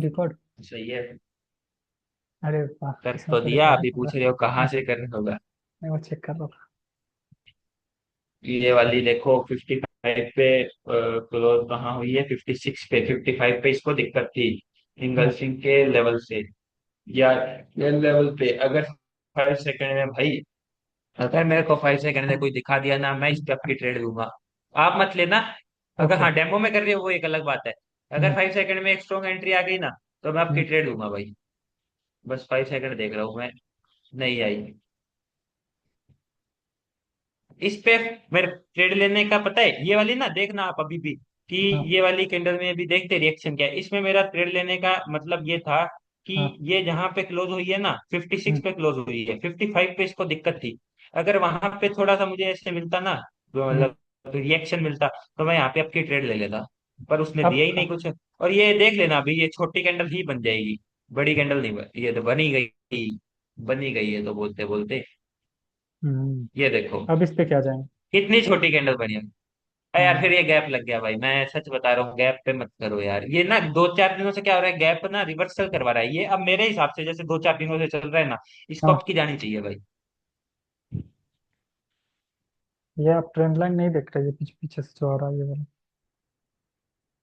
Record. सही है। अरे वाह, कर इसमें तो तो दिया, रिकॉर्ड अभी होगा। पूछ रहे हो कहाँ हाँ, से करना होगा। मैं वो चेक कर रहा था। ये वाली देखो 55 पे क्लोज कहाँ हुई है, 56 पे, 55 पे इसको दिक्कत थी हाँ, इंगल्फिंग के लेवल से, या ये लेवल पे। अगर 5 सेकंड में भाई, अगर मेरे को 5 सेकंड में कोई दिखा दिया ना, मैं इस पे आपकी ट्रेड लूंगा। आप मत लेना। अगर ओके। हाँ डेमो में कर रही हो वो एक अलग बात है। अगर हम्म। 5 सेकंड में एक स्ट्रॉन्ग एंट्री आ गई ना, तो मैं आपकी हम्म। ट्रेड लूंगा भाई। बस 5 सेकंड देख रहा हूँ मैं, नहीं आई इस पे। मेरे ट्रेड लेने का पता है, ये वाली ना देखना आप अभी भी, कि हाँ। ये वाली कैंडल में अभी देखते रिएक्शन क्या है। इसमें मेरा ट्रेड लेने का मतलब ये था कि हाँ। ये जहां पे क्लोज हुई है ना, 56 हम्म। पे क्लोज हुई है, 55 पे इसको दिक्कत थी। अगर वहां पे थोड़ा सा मुझे ऐसे मिलता ना, तो हम्म। मतलब रिएक्शन मिलता, तो मैं यहाँ पे आपकी ट्रेड ले लेता। पर उसने दिया ही नहीं अब। कुछ। और ये देख लेना अभी, ये छोटी कैंडल ही बन जाएगी, बड़ी कैंडल नहीं ये तो बनी गई, बनी गई है तो बोलते बोलते। ये देखो अब इस पे क्या जाएंगे? कितनी छोटी कैंडल बनी है। यार हाँ। फिर ये गैप लग गया भाई, मैं सच बता रहा हूँ, गैप पे मत करो यार। ये ना 2 4 दिनों से क्या हो रहा है, गैप ना रिवर्सल करवा रहा है ये। अब मेरे हिसाब से जैसे 2 4 दिनों से चल रहा है ना, इसको हाँ, अब की जानी चाहिए भाई। ये आप ट्रेंड लाइन नहीं देख रहे, ये पीछे पीछे से जो आ रहा है ये वाला।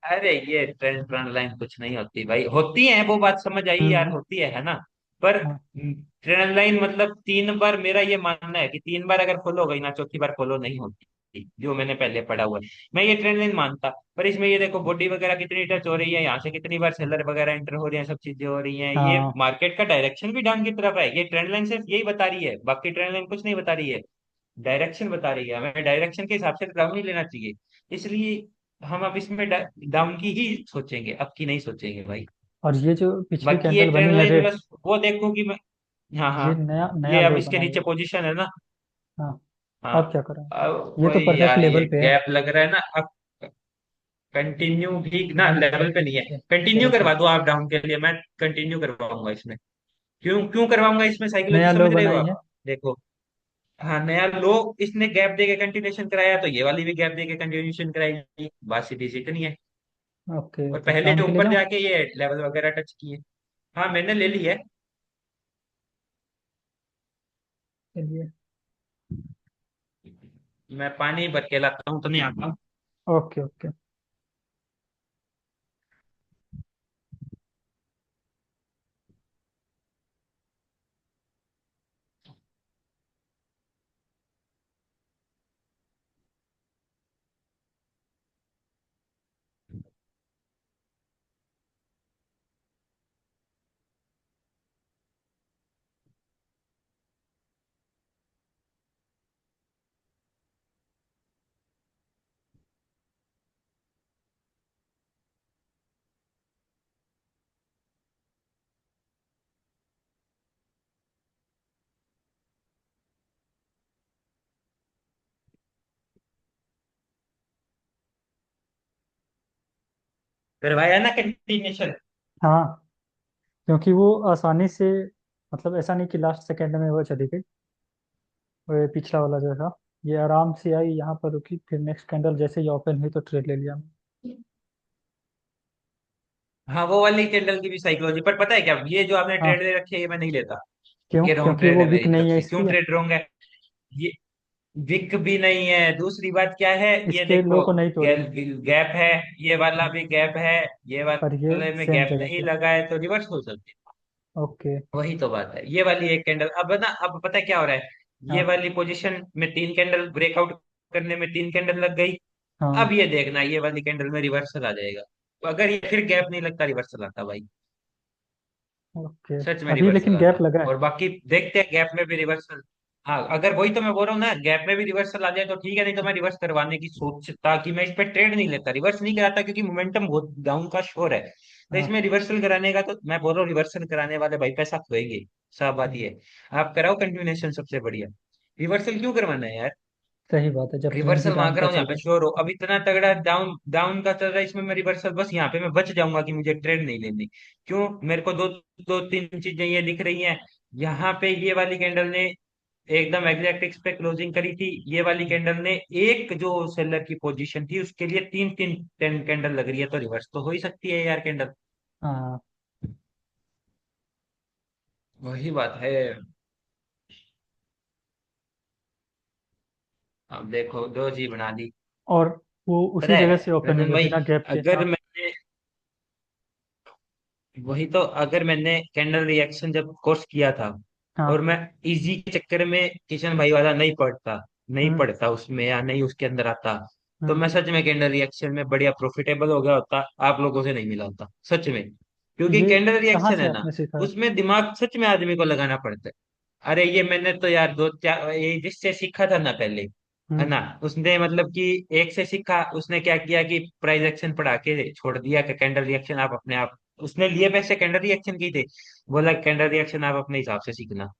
अरे ये ट्रेंड ट्रेंड लाइन कुछ नहीं होती भाई, होती है वो बात समझ आई यार, हम्म। होती है ना। पर हाँ। ट्रेंड लाइन मतलब 3 बार, मेरा ये मानना है कि 3 बार अगर फॉलो हो गई ना, चौथी बार फॉलो नहीं होती, जो मैंने पहले पढ़ा हुआ है। मैं ये ट्रेंड लाइन मानता। पर इसमें ये देखो बॉडी वगैरह कितनी टच हो रही है, यहाँ से कितनी बार सेलर वगैरह एंटर हो रहे हैं, सब चीजें हो रही हैं। ये हाँ। मार्केट का डायरेक्शन भी डाउन की तरफ है। ये ट्रेंड लाइन सिर्फ यही बता रही है, बाकी ट्रेंड लाइन कुछ नहीं बता रही है। डायरेक्शन बता रही है, हमें डायरेक्शन के हिसाब से डाउन ही लेना चाहिए। इसलिए हम अब इसमें डाउन की ही सोचेंगे, अप की नहीं सोचेंगे भाई। और ये जो पिछली बाकी ये कैंडल बनी ट्रेंड है लाइन रेड, बस वो देखो कि मैं, हाँ हाँ, ये नया नया ये अब लो इसके बना नीचे ये। पोजीशन है ना। हाँ। हाँ, अब क्या करें? अब ये तो वही परफेक्ट यार, ये लेवल पे है। गैप लग रहा है ना अब। कंटिन्यू भी ना वन लेवल पे नहीं है। सेवन कंटिन्यू सेवन करवा सिक्स दो आप डाउन के लिए, मैं कंटिन्यू करवाऊंगा इसमें। क्यों क्यों करवाऊंगा इसमें, साइकोलॉजी नया लो समझ रहे हो बनाई आप? है। देखो, हाँ नया लो, इसने गैप दे के कंटिन्यूशन कराया, तो ये वाली भी गैप दे के कंटिन्यूशन कराएगी, बात सीधी सी इतनी है। ओके, और तो पहले डाउन के लिए ऊपर जाऊँ? जाके ये लेवल वगैरह टच किए। हाँ मैंने ले ली है। चलिए। मैं पानी भर के लाता हूँ तो नहीं आता। Okay, okay. करवाया ना कंटिन्यूशन। हाँ, क्योंकि वो आसानी से, मतलब ऐसा नहीं कि लास्ट सेकंड में वो चली गई। वो ये पिछला वाला जो था, ये आराम से आई, यहाँ पर रुकी, फिर नेक्स्ट कैंडल जैसे ही ओपन हुई तो ट्रेड ले लिया हमने। हाँ वो वाली कैंडल की भी साइकोलॉजी, पर पता है क्या, ये जो आपने हाँ। ट्रेड ले रखी है ये मैं नहीं लेता। क्यों? ये रॉन्ग क्योंकि ट्रेड वो है वीक मेरी तरफ नहीं है से। क्यों इसलिए। ट्रेड रॉन्ग है? ये विक भी नहीं है, दूसरी बात क्या है, ये इसके लो देखो, को नहीं तोड़ी। गैप है, ये वाला भी गैप है, ये पर ये वाले में सेम गैप जगह नहीं पे। लगा है, तो रिवर्स हो सकती है। ओके। वही तो बात है। ये वाली एक कैंडल अब ना, अब पता है क्या हो रहा है, ये हाँ। वाली पोजीशन में 3 कैंडल ब्रेकआउट करने में 3 कैंडल लग गई। हाँ। अब ये देखना, ये वाली कैंडल में रिवर्सल आ जाएगा। तो अगर ये फिर गैप नहीं लगता, रिवर्सल आता भाई। ओके। सच में अभी रिवर्सल लेकिन आता। गैप लगा है। और बाकी देखते हैं गैप में भी रिवर्सल। हाँ अगर वही तो मैं बोल रहा हूँ ना, गैप में भी रिवर्सल आ जाए तो ठीक है, नहीं तो मैं रिवर्स करवाने की सोचता कि मैं इस पे ट्रेड नहीं लेता, रिवर्स नहीं कराता, क्योंकि मोमेंटम बहुत डाउन का श्योर है। तो हाँ। इसमें रिवर्सल कराने का, तो मैं बोल रहा हूँ रिवर्सल कराने वाले भाई पैसा खोएंगे। सब बात ये हम्म, है। आप कराओ कंटिन्यूएशन, सबसे बढ़िया। रिवर्सल क्यों करवाना है यार? सही बात है, जब ट्रेंड ही रिवर्सल डाउन मांग का रहा हूँ चल यहाँ पे, रहा श्योर हो, अब इतना तगड़ा डाउन डाउन का चल रहा है, इसमें मैं रिवर्सल, बस यहाँ पे मैं बच जाऊंगा कि मुझे ट्रेड नहीं लेनी। क्यों? मेरे को दो दो तीन चीजें ये दिख रही हैं। यहाँ पे ये वाली कैंडल ने एकदम एग्जैक्ट एक्स पे क्लोजिंग करी थी। ये वाली है। कैंडल ने एक जो सेलर की पोजीशन थी उसके लिए तीन तीन 10 कैंडल लग रही है, तो रिवर्स तो हो ही सकती है यार कैंडल। हाँ, वही बात है। अब देखो दो जी बना दी। और वो पता उसी जगह है से ओपन रंजन हुए भाई, बिना गैप के। अगर हाँ। मैंने वही तो, अगर मैंने कैंडल रिएक्शन जब कोर्स किया था और हाँ। मैं इजी के चक्कर में किशन भाई वाला नहीं हम्म। पढ़ता उसमें या नहीं उसके अंदर आता, तो हम्म। मैं सच में कैंडल रिएक्शन में बढ़िया प्रॉफिटेबल हो गया होता, आप लोगों से नहीं मिला होता सच में। क्योंकि ये कैंडल कहाँ रिएक्शन से है ना, आपने सीखा है? उसमें दिमाग सच में आदमी को लगाना पड़ता है। अरे ये मैंने तो यार दो चार ये जिससे सीखा था ना पहले, है हम्म। ना, उसने मतलब कि एक से सीखा, उसने क्या किया कि प्राइज एक्शन पढ़ा के छोड़ दिया कि कैंडल रिएक्शन आप अपने आप, उसने लिए पैसे कैंडल रिएक्शन की थे, बोला कैंडल रिएक्शन आप अपने हिसाब से सीखना,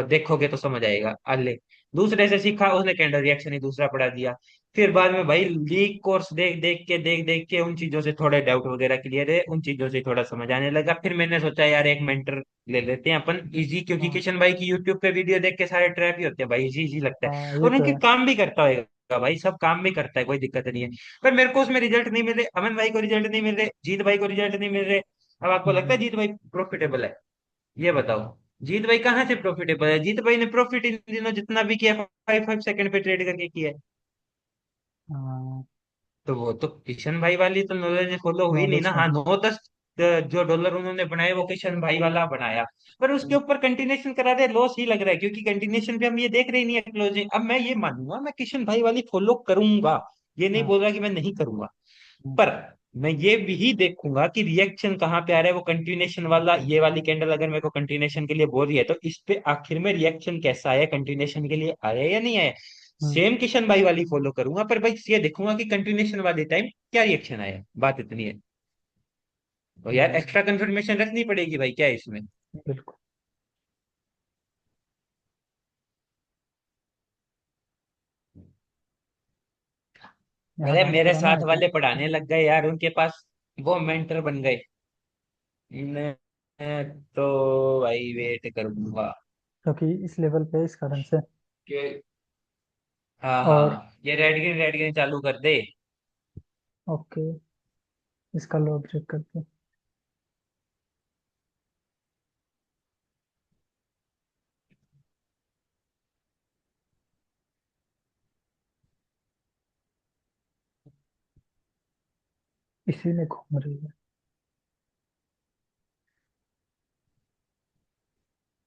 देखोगे तो समझ आएगा अल्ले। दूसरे से सीखा, उसने कैंडल रिएक्शन ही दूसरा पढ़ा दिया। फिर बाद में भाई लीक कोर्स देख देख के उन चीजों से थोड़े डाउट वगैरह क्लियर है, उन चीजों से थोड़ा समझ आने लगा। फिर मैंने सोचा यार एक मेंटर ले लेते हैं अपन इजी, क्योंकि हाँ। किशन भाई की यूट्यूब पे वीडियो देख के सारे ट्रैप ही होते हैं भाई, इजी इजी लगता है। हाँ, ये और तो उनके है। काम भी करता होगा भाई, सब काम भी करता है, कोई दिक्कत नहीं है। पर मेरे को उसमें रिजल्ट नहीं मिल रहे, अमन भाई को रिजल्ट नहीं मिल रहे, जीत भाई को रिजल्ट नहीं मिल रहे। अब आपको लगता है हम्म। जीत भाई प्रॉफिटेबल है? ये बताओ, जीत भाई कहाँ से प्रॉफिटेबल है? जीत भाई ने प्रॉफिट इन दिनों जितना भी किया 5 5 सेकंड पे ट्रेड करके किया है। हाँ, तो वो तो किशन भाई वाली तो नॉलेज फॉलो हुई नहीं नॉलेज ना। है। हाँ 9 10 जो डॉलर उन्होंने बनाए वो किशन भाई वाला बनाया, पर उसके ऊपर कंटिन्यूएशन करा रहे, लॉस ही लग रहा है, क्योंकि कंटिन्यूएशन पे हम ये देख रहे ही नहीं है क्लोजिंग। अब मैं ये मानूंगा मैं किशन भाई वाली फॉलो करूंगा, ये नहीं हाँ। बोल रहा कि मैं नहीं करूंगा, हम्म। पर मैं ये भी देखूंगा कि रिएक्शन कहाँ पे आ रहा है। वो कंटिन्यूएशन वाला, ये वाली कैंडल अगर मेरे को कंटिन्यूएशन के लिए बोल रही है तो इस पे आखिर में रिएक्शन कैसा आया, कंटिन्यूएशन के लिए आया या नहीं आया। हम्म। सेम किशन भाई वाली फॉलो करूंगा, पर भाई ये देखूंगा कि कंटिन्यूएशन वाले टाइम क्या रिएक्शन आया, बात इतनी है। तो यार हम्म। एक्स्ट्रा कंफर्मेशन रखनी पड़ेगी भाई, क्या है इसमें। बिल्कुल। यहाँ अरे लॉन्च मेरे कराना साथ है क्या? वाले पढ़ाने लग गए यार, उनके पास वो मेंटर बन गए। मैं तो भाई वेट करूंगा क्योंकि इस लेवल पे इस कारण से। कि हाँ और हाँ ये रेड ग्रीन चालू कर दे। ओके, इसका लो ब्रेक करते हैं। इसी में घूम रही है।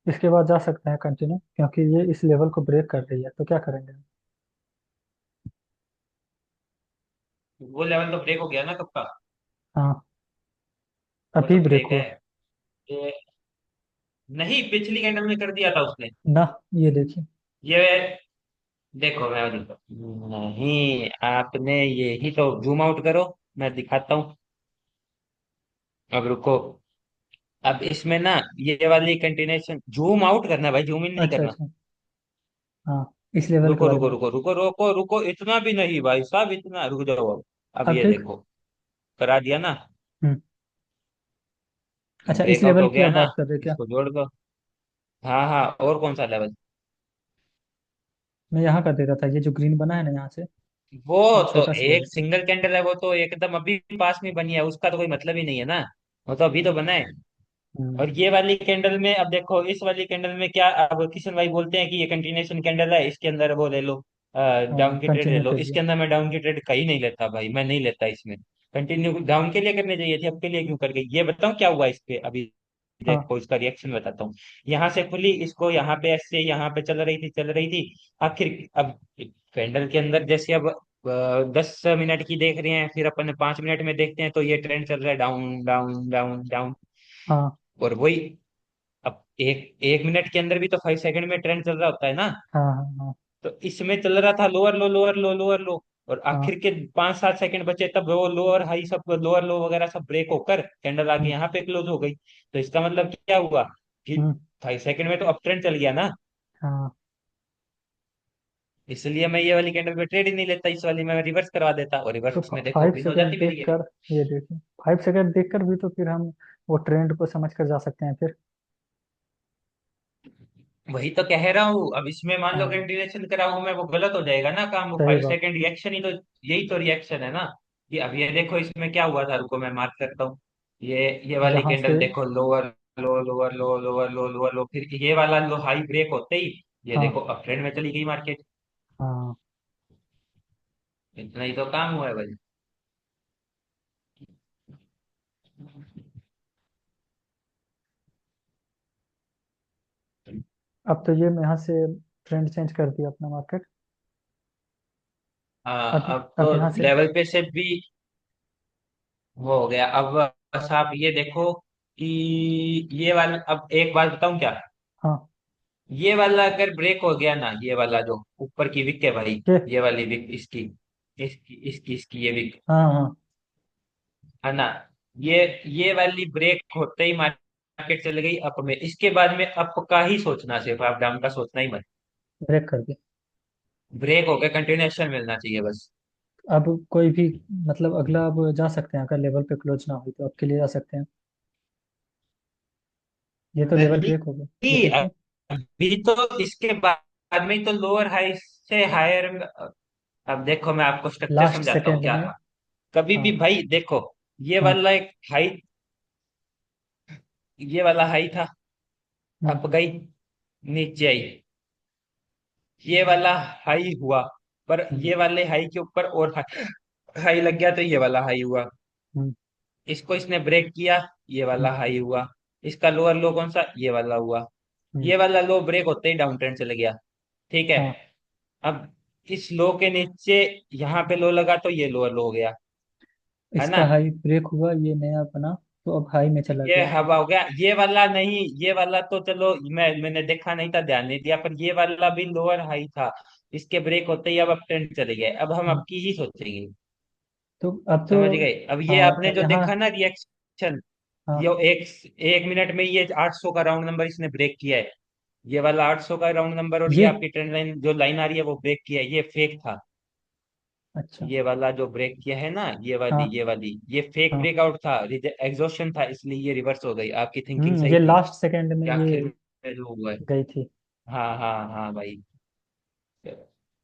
इसके बाद जा सकते हैं कंटिन्यू, क्योंकि ये इस लेवल को ब्रेक कर रही है, तो क्या करेंगे? वो लेवल तो ब्रेक हो गया ना कब का। हाँ, वो तो अभी ब्रेक ब्रेक है। हुआ। ये नहीं, पिछली कैंडल में कर दिया था उसने। ना, ये देखिए। ये देखो मैं देखो, नहीं आपने ये ही तो जूम आउट करो, मैं दिखाता हूँ। अब रुको, अब इसमें ना ये वाली कंटिन्यूएशन, जूम आउट करना है भाई, जूम इन नहीं अच्छा करना। अच्छा। हाँ, इस लेवल के रुको बारे रुको में। रुको रुको रुको रुको, इतना भी नहीं भाई साहब, इतना रुक जाओ। अब अब ये देख। देखो, करा दिया ना, हम्म। अच्छा, इस ब्रेकआउट लेवल हो की गया आप ना, बात कर रहे हैं क्या? इसको जोड़ दो। हाँ हाँ, और कौन सा लेवल? मैं यहाँ का दे रहा था, ये जो ग्रीन बना है ना यहाँ से। वो ये तो छोटा सा एक लेवल। सिंगल कैंडल है, वो तो एकदम अभी पास में बनी है, उसका तो कोई मतलब ही नहीं है ना, वो तो अभी तो बना है। हम्म। और ये वाली कैंडल में अब देखो, इस वाली कैंडल में क्या, अब किशन भाई बोलते हैं कि ये कंटिन्यूएशन कैंडल है, इसके अंदर वो ले लो, हाँ, डाउन की ट्रेड ले कंटिन्यू लो। कीजिए। इसके अंदर मैं डाउन की ट्रेड कहीं नहीं लेता भाई, मैं नहीं लेता इसमें। कंटिन्यू डाउन के लिए करने चाहिए थी, अब के लिए क्यों कर गई, ये बताऊं क्या हुआ इस पे अभी। हाँ। देखो इसका रिएक्शन बताता हूँ। यहाँ से खुली, इसको यहाँ पे ऐसे यहाँ पे चल रही थी, आखिर अब कैंडल के अंदर जैसे अब 10 मिनट की देख रहे हैं, फिर अपन 5 मिनट में देखते हैं तो ये ट्रेंड चल रहा है डाउन डाउन डाउन डाउन। हाँ। और वही, अब एक एक मिनट के अंदर भी तो 5 सेकंड में ट्रेंड चल रहा होता है ना। हाँ। हाँ। हाँ। तो इसमें चल रहा था लोअर लो लोअर लो लोअर लो, और हाँ। आखिर के 5 7 सेकंड बचे, तब वो लोअर हाई सब लोअर लो वगैरह सब ब्रेक होकर कैंडल आके हम्म। यहाँ पे क्लोज हो गई। तो इसका मतलब क्या हुआ कि हम्म। 5 सेकंड में तो अप ट्रेंड चल गया ना। हाँ। इसलिए मैं ये वाली कैंडल पे ट्रेड ही नहीं लेता, इस वाली में रिवर्स करवा देता, और तो रिवर्स में देखो फाइव विन हो सेकेंड जाती देख मेरी ये। कर, ये देखिए, 5 सेकेंड देख कर भी तो फिर हम वो ट्रेंड को समझ कर जा सकते हैं फिर। वही तो कह रहा हूँ, अब इसमें मान लो हाँ, कंटिन्यूएशन कराऊं मैं, वो गलत हो जाएगा ना काम, वो सही फाइव बात। सेकंड रिएक्शन ही तो, यही तो रिएक्शन है ना। कि अब ये देखो इसमें क्या हुआ था, रुको मैं मार्क करता हूँ। ये वाली जहाँ कैंडल से। देखो लोअर लो लोअर लो लोअर लो लोअर लो, फिर ये वाला लो हाई ब्रेक होते ही ये हाँ देखो अप ट्रेंड में चली गई मार्केट। हाँ। इतना ही तो काम हुआ है भाई। अब तो ये यहाँ से ट्रेंड चेंज कर दिया अपना मार्केट। अब अब अब तो यहाँ से। लेवल पे से भी वो हो गया। अब बस आप ये देखो कि ये वाला, अब एक बात बताऊं क्या, हाँ। ये वाला अगर ब्रेक हो गया ना, ये वाला जो ऊपर की विक है भाई, ये। ये वाली विक इसकी, इसकी ये विक हाँ हाँ। है ना, ये ये वाली ब्रेक होते ही मार्केट चल गई अप में। इसके बाद में अप का ही सोचना, सिर्फ आप डाउन का सोचना ही मत। ब्रेक कर दिया। ब्रेक होकर कंटिन्यूएशन मिलना चाहिए बस। अब कोई भी मतलब अगला अब जा सकते हैं, अगर लेवल पे क्लोज ना हुई तो अब के लिए जा सकते हैं। ये तो लेवल नहीं, ब्रेक हो गया। ये तो इसमें अभी तो इसके बाद में तो लोअर हाई से हायर। अब देखो मैं आपको स्ट्रक्चर लास्ट समझाता हूँ सेकंड क्या में। था। कभी हाँ भी भाई देखो, ये हाँ। वाला एक हाई, ये वाला हाई था, हम्म अप गई, नीचे आई, ये वाला हाई हुआ, पर हम्म ये वाले हाई के ऊपर और हाई, हाई लग गया तो ये वाला हाई हुआ। हम्म इसको इसने ब्रेक किया, ये हम्म वाला हाई हुआ। इसका लोअर लो कौन सा, ये वाला हुआ। हम्म, ये वाला लो ब्रेक होते ही डाउन ट्रेंड चले गया। ठीक है। हाँ। अब इस लो के नीचे यहाँ पे लो लगा तो ये लोअर लो हो गया, है ना। इसका हाई ब्रेक हुआ, ये नया बना, तो अब हाई में चला ये गया। हवा हो गया, ये वाला नहीं, ये वाला तो चलो मैंने देखा नहीं था, ध्यान नहीं दिया, पर ये वाला भी लोअर हाई था। इसके ब्रेक होते ही अब ट्रेंड चले गए। अब हम हम्म, आपकी ही सोचेंगे। तो अब तो। समझ गए। अब ये हाँ आपने तो जो यहाँ। देखा ना रिएक्शन, हाँ ये एक एक मिनट में ये 800 का राउंड नंबर इसने ब्रेक किया है। ये वाला 800 का राउंड नंबर, और ये ये। आपकी ट्रेंड लाइन जो लाइन आ रही है वो ब्रेक किया है, ये फेक था। अच्छा। ये वाला जो ब्रेक किया है ना, हाँ ये फेक हाँ। ब्रेकआउट था, एग्जॉशन था, इसलिए ये रिवर्स हो गई। आपकी थिंकिंग सही ये थी लास्ट सेकंड में कि ये आखिर में जो हुआ है। गई थी। हाँ हाँ हाँ भाई।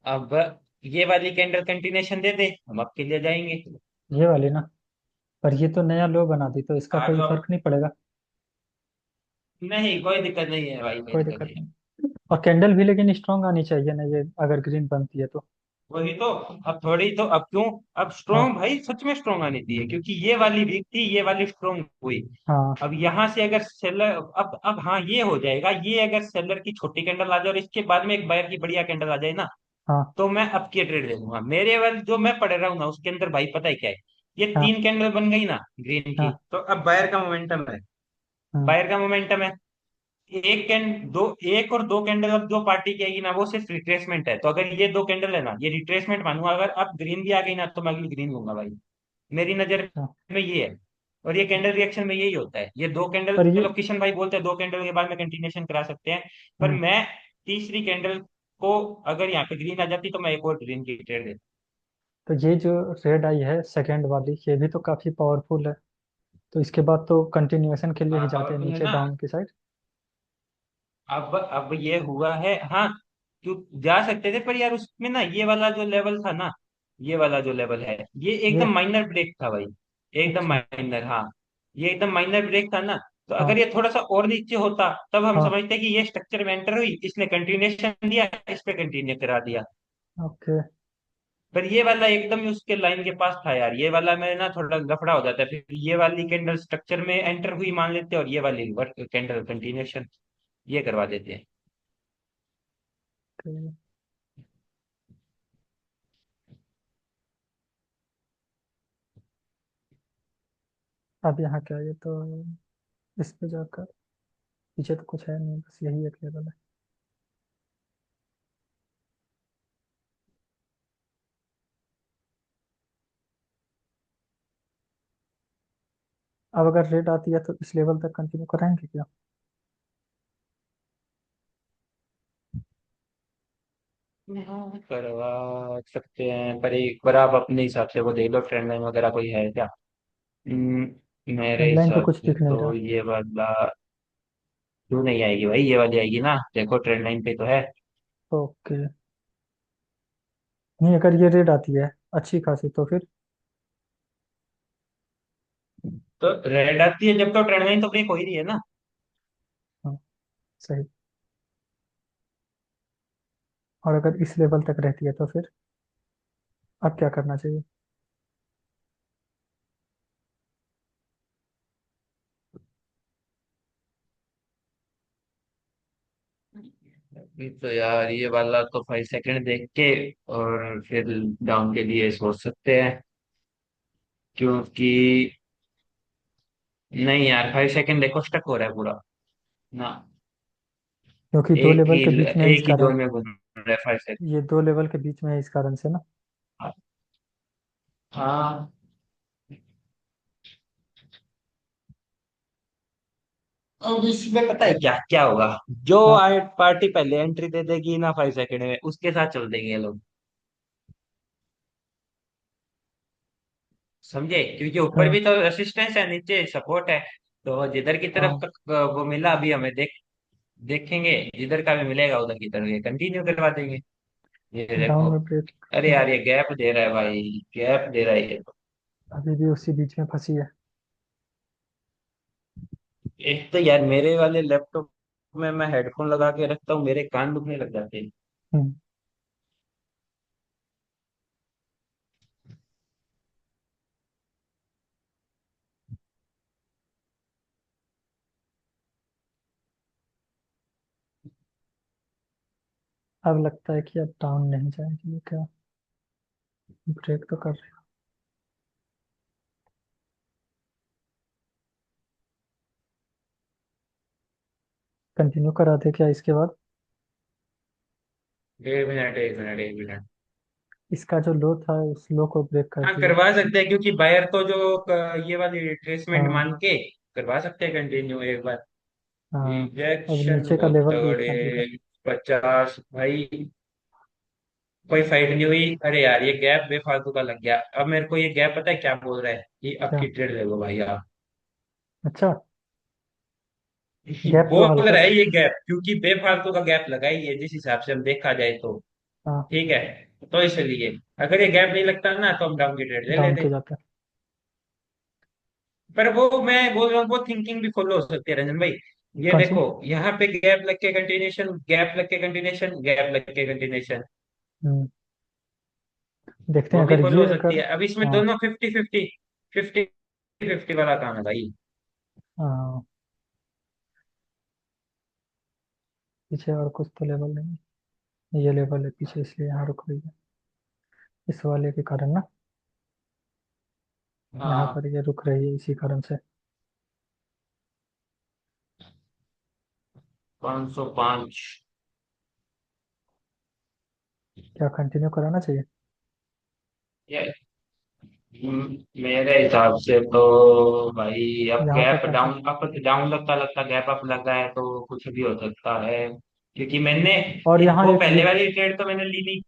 अब ये वाली कैंडल कंटिन्यूशन दे दे, हम आपके लिए जाएंगे। ये वाली ना। पर ये तो नया लो बना दी, तो इसका आ कोई जाओ। फर्क नहीं पड़ेगा। नहीं कोई दिक्कत नहीं है भाई, कोई कोई दिक्कत दिक्कत नहीं है। नहीं। और कैंडल भी लेकिन स्ट्रांग आनी चाहिए ना, ये अगर ग्रीन बनती है तो। वही तो। अब थोड़ी तो, अब क्यों, अब हाँ स्ट्रॉन्ग भाई सच में स्ट्रॉन्ग आनी चाहिए, क्योंकि ये वाली वीक थी, ये वाली स्ट्रॉन्ग हुई। हाँ अब यहाँ से अगर सेलर, अब हाँ ये हो जाएगा, ये अगर सेलर की छोटी कैंडल आ जाए और इसके बाद में एक बायर की बढ़िया कैंडल आ जाए ना, हाँ तो मैं अब की ट्रेड ले लूंगा। मेरे वाल जो मैं पढ़ रहा हूँ ना उसके अंदर भाई पता है क्या है, ये हाँ 3 कैंडल बन गई ना ग्रीन की, हाँ। तो अब बायर का मोमेंटम है। हम्म, बायर का मोमेंटम है। एक कैंड दो, एक और दो कैंडल अब जो पार्टी की आएगी ना वो सिर्फ रिट्रेसमेंट है। तो अगर ये 2 कैंडल है ना, ये रिट्रेसमेंट मानूंगा। अगर अब ग्रीन भी आ गई ना तो मैं अगली ग्रीन लूंगा भाई। मेरी नजर हाँ। में ये है। और ये कैंडल रिएक्शन में यही होता है, ये 2 कैंडल, पर ये। चलो किशन भाई बोलते हैं 2 कैंडल के बाद में कंटिन्यूएशन करा सकते हैं, पर हम्म, मैं तीसरी कैंडल को, अगर यहाँ पे ग्रीन आ जाती तो मैं एक और ग्रीन की ट्रेड देता। तो ये जो रेड आई है सेकंड वाली, ये भी तो काफी पावरफुल है। तो इसके बाद तो कंटिन्यूएशन के लिए ही हाँ जाते हैं पावरफुल है नीचे ना। डाउन की साइड। अब ये हुआ है हाँ, क्यों जा सकते थे, पर यार उसमें ना ये वाला जो लेवल था ना, ये वाला जो लेवल है ये ये। एकदम माइनर ब्रेक था भाई, एकदम अच्छा। माइनर। हाँ ये एकदम माइनर ब्रेक था ना, तो अगर हाँ ये थोड़ा सा और नीचे होता तब हम हाँ। समझते कि ये स्ट्रक्चर में एंटर हुई, इसने कंटिन्यूएशन दिया, इस पे कंटिन्यू करा दिया। ओके। पर ये वाला एकदम ही उसके लाइन के पास था यार, ये वाला में ना थोड़ा लफड़ा हो जाता है, फिर ये वाली कैंडल स्ट्रक्चर में एंटर हुई मान लेते हैं और ये वाली कैंडल कंटिन्यूएशन ये करवा देते हैं। ओके। अब यहाँ क्या है, ये तो इस पे जाकर पीछे तो कुछ है नहीं, बस यही एक लेवल है। अब अगर रेड आती है तो इस लेवल तक कंटिन्यू कराएंगे क्या? हाँ करवा सकते हैं, पर एक बार आप अपने हिसाब से वो देख लो, ट्रेंड लाइन वगैरह कोई है क्या। मेरे ट्रेंड लाइन तो हिसाब कुछ से दिख नहीं तो रहा। ये वाला क्यों नहीं आएगी भाई, ये वाली आएगी ना, देखो ट्रेंड लाइन पे तो है। ओके। नहीं, अगर ये रेड आती है अच्छी खासी तो फिर। तो रेड आती है जब तो ट्रेंड लाइन तो ब्रेक हो ही रही है ना। सही। और अगर इस लेवल तक रहती है तो फिर अब क्या करना चाहिए? अभी तो यार ये वाला तो 5 सेकंड देख के और फिर डाउन के लिए सोच सकते हैं, क्योंकि नहीं यार 5 सेकंड देखो स्टक हो रहा है पूरा ना। क्योंकि दो एक लेवल ही के बीच में है इस एक ही कारण। जोन में घूम रहा है 5 सेकंड। ये दो लेवल के बीच में है इस कारण से ना। हाँ। अब इसमें पता है क्या क्या होगा? जो हाँ पार्टी पहले एंट्री दे देगी ना 5 सेकंड में, उसके साथ चल देंगे ये लोग। समझे? क्योंकि ऊपर हाँ भी तो असिस्टेंस है, नीचे सपोर्ट है। तो जिधर की तरफ हाँ। तक वो मिला अभी हमें देखेंगे, जिधर का भी मिलेगा उधर की तरफ ये कंटिन्यू करवा देंगे। ये डाउन देखो। में ब्रेक। अरे यार ये गैप दे रहा है भाई, गैप दे रहा है ये तो। अभी भी उसी बीच में फंसी है। एक तो यार मेरे वाले लैपटॉप में मैं हेडफोन लगा के रखता हूँ, मेरे कान दुखने लग जाते हैं। हम्म। अब लगता है कि अब डाउन नहीं जाएगी ये क्या। ब्रेक तो कर रही है। कंटिन्यू करा दे क्या इसके बाद? 1 मिनट 1 मिनट 1 मिनट। इसका जो लो था उस लो को ब्रेक कर हाँ दिया। करवा सकते हैं, क्योंकि बायर तो जो ये वाली रिट्रेसमेंट हाँ मान के करवा सकते हैं कंटिन्यू एक बार। हाँ। अब रिजेक्शन नीचे का बहुत लेवल भी उठा देगा। तगड़े। 50 भाई। कोई फाइट नहीं हुई। अरे यार ये गैप बेफालतू का लग गया। अब मेरे को ये गैप पता है क्या बोल रहा है कि अब क्या? की ट्रेड ले लो भाई आप। अच्छा। गैप तो बोल हल्का रहा सा। है ये गैप, क्योंकि बेफालतू का गैप लगाई है जिस हिसाब से हम देखा जाए तो। हाँ। ठीक है। तो इसलिए अगर ये गैप नहीं लगता ना तो हम डाउन की ट्रेड ले डाउन के लेते। जाता है। पर वो मैं बोल रहा हूँ वो थिंकिंग भी फॉलो हो सकती है रंजन भाई। ये कौन सी? देखो यहाँ पे गैप लग के कंटिन्यूशन, गैप लग के कंटिन्यूशन, गैप लग के कंटिन्यूशन। हम्म। देखते वो हैं भी अगर फॉलो ये हो सकती अगर। है। अब इसमें हाँ दोनों 50-50, 50-50 वाला काम है भाई। हाँ। पीछे और कुछ तो लेवल नहीं है। ये लेवल है पीछे इसलिए यहाँ रुक रही है। इस वाले के कारण ना। यहाँ हाँ। पर ये रुक रही है इसी कारण से। 505। क्या कंटिन्यू कराना चाहिए? ये मेरे हिसाब से तो भाई अब यहाँ गैप तक आ डाउन सकता। अप डाउन लगता लगता गैप अप लगा है तो कुछ भी हो सकता है। क्योंकि मैंने और यहाँ वो एक ये। पहले वाली ट्रेड तो मैंने ली नहीं